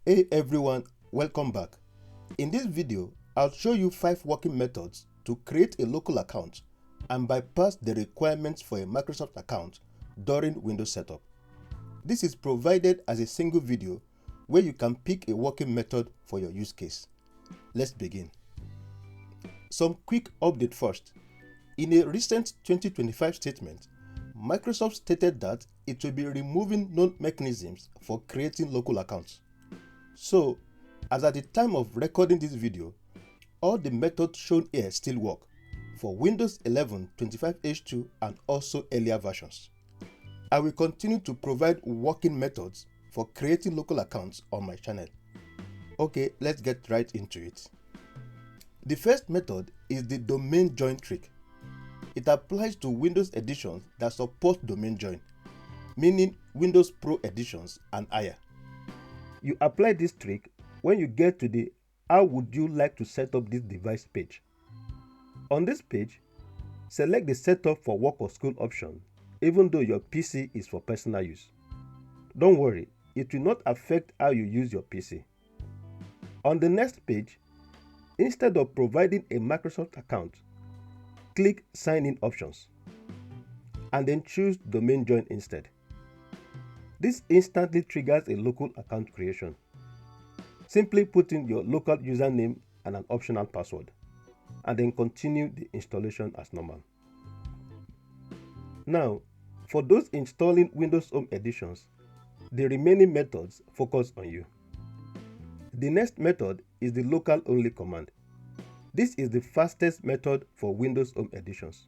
Hey everyone, welcome back. In this video, I'll show you 5 working methods to create a local account and bypass the requirements for a Microsoft account during Windows setup. This is provided as a single video where you can pick a working method for your use case. Let's begin. Some quick update first. In a recent 2025 statement, Microsoft stated that it will be removing known mechanisms for creating local accounts. So, as at the time of recording this video, all the methods shown here still work for Windows 11 25H2 and also earlier versions. I will continue to provide working methods for creating local accounts on my channel. Okay, let's get right into it. The first method is the domain join trick. It applies to Windows editions that support domain join, meaning Windows Pro editions and higher. You apply this trick when you get to the "How would you like to set up this device" page. On this page, select the Setup for Work or School option, even though your PC is for personal use. Don't worry, it will not affect how you use your PC. On the next page, instead of providing a Microsoft account, click Sign In options and then choose Domain Join instead. This instantly triggers a local account creation. Simply put in your local username and an optional password, and then continue the installation as normal. Now, for those installing Windows Home editions, the remaining methods focus on you. The next method is the localonly command. This is the fastest method for Windows Home editions.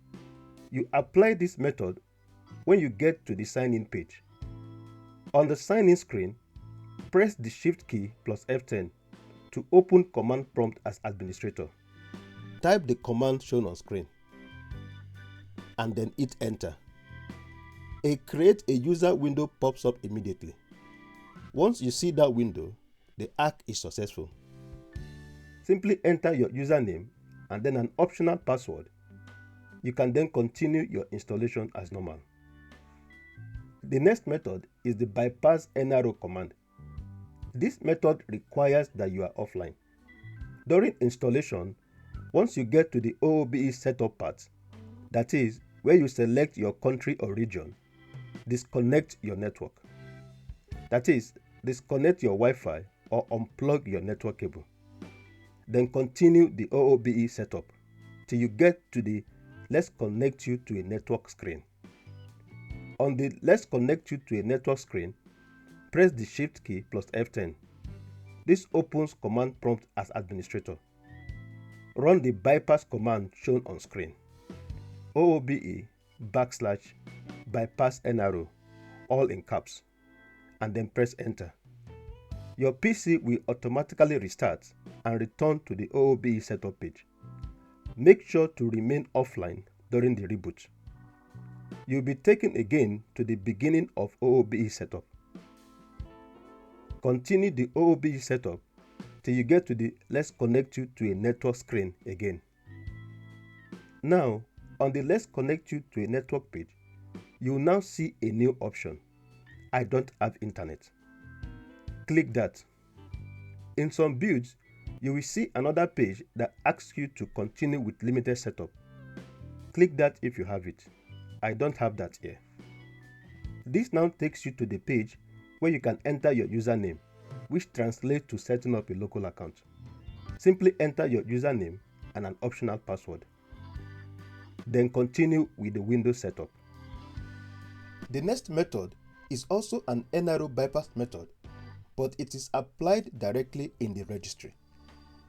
You apply this method when you get to the sign-in page. On the sign-in screen, press the Shift key plus F10 to open command prompt as administrator. Type the command shown on screen and then hit enter. A Create a User window pops up immediately. Once you see that window, the hack is successful. Simply enter your username and then an optional password. You can then continue your installation as normal. The next method is the BypassNRO command. This method requires that you are offline. During installation, once you get to the OOBE setup part, that is, where you select your country or region, disconnect your network. That is, disconnect your Wi-Fi or unplug your network cable. Then continue the OOBE setup till you get to the Let's connect you to a network screen. On the Let's connect you to a network screen, press the Shift key plus F10. This opens command prompt as administrator. Run the bypass command shown on screen. OOBE /bypassNRO, all in caps, and then press enter. Your PC will automatically restart and return to the OOBE setup page. Make sure to remain offline during the reboot. You'll be taken again to the beginning of OOBE setup. Continue the OOBE setup till you get to the Let's connect you to a network screen again. Now, on the Let's connect you to a network page, you will now see a new option, I don't have internet. Click that. In some builds, you will see another page that asks you to continue with limited setup. Click that if you have it. I don't have that here. This now takes you to the page where you can enter your username, which translates to setting up a local account. Simply enter your username and an optional password. Then continue with the Windows setup. The next method is also an NRO bypass method, but it is applied directly in the registry.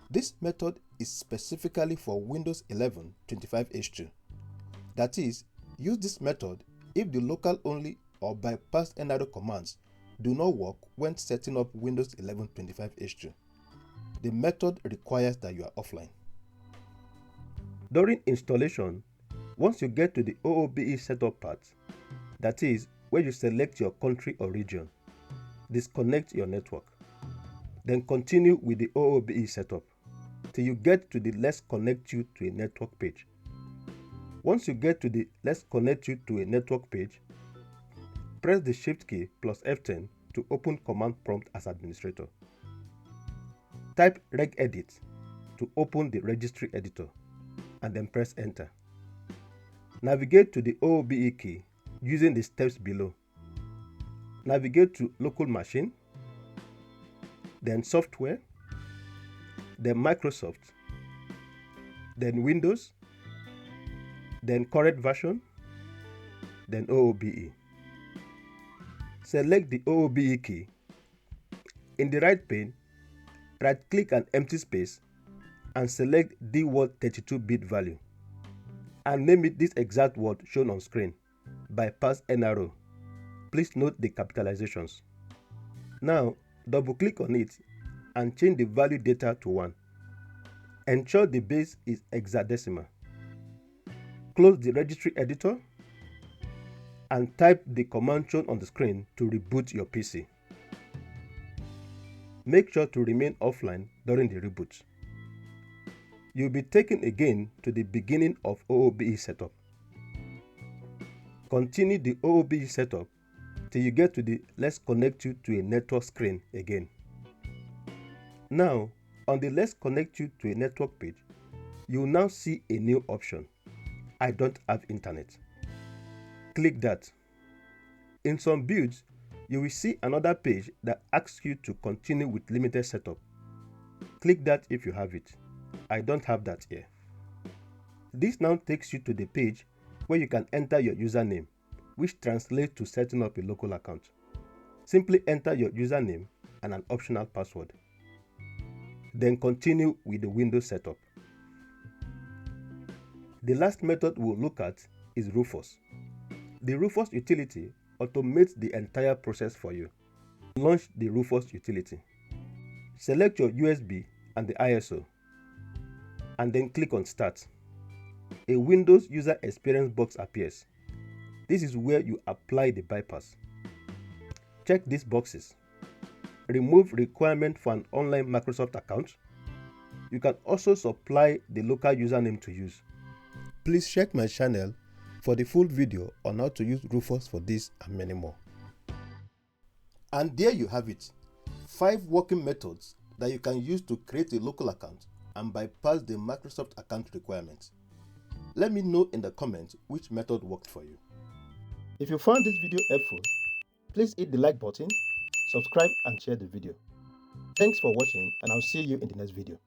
This method is specifically for Windows 11 25H2. That is, use this method if the local-only or BypassNRO commands do not work when setting up Windows 11 25H2. The method requires that you are offline. During installation, once you get to the OOBE setup part, that is, where you select your country or region, disconnect your network. Then continue with the OOBE setup till you get to the Let's connect you to a network page. Once you get to the Let's connect you to a network page, press the Shift key plus F10 to open command prompt as administrator. Type regedit to open the registry editor and then press enter. Navigate to the OOBE key using the steps below. Navigate to local machine, then software, then Microsoft, then Windows, then CurrentVersion, then OOBE. Select the OOBE key. In the right pane, right-click an empty space and select the word 32-bit value and name it this exact word shown on screen, BypassNRO. Please note the capitalizations. Now, double-click on it and change the value data to 1. Ensure the base is hexadecimal. Close the registry editor and type the command shown on the screen to reboot your PC. Make sure to remain offline during the reboot. You'll be taken again to the beginning of OOBE setup. Continue the OOBE setup till you get to the Let's Connect You to a Network screen again. Now, on the Let's Connect You to a Network page, you'll now see a new option, I don't have internet. Click that. In some builds, you will see another page that asks you to continue with limited setup. Click that if you have it. I don't have that here. This now takes you to the page where you can enter your username, which translates to setting up a local account. Simply enter your username and an optional password. Then continue with the Windows setup. The last method we'll look at is Rufus. The Rufus utility automates the entire process for you. Launch the Rufus utility. Select your USB and the ISO, and then click on Start. A Windows User Experience box appears. This is where you apply the bypass. Check these boxes. Remove requirement for an online Microsoft account. You can also supply the local username to use. Please check my channel for the full video on how to use Rufus for this and many more. And there you have it, 5 working methods that you can use to create a local account and bypass the Microsoft account requirements. Let me know in the comments which method worked for you. If you found this video helpful, please hit the like button, subscribe and share the video. Thanks for watching, and I'll see you in the next video.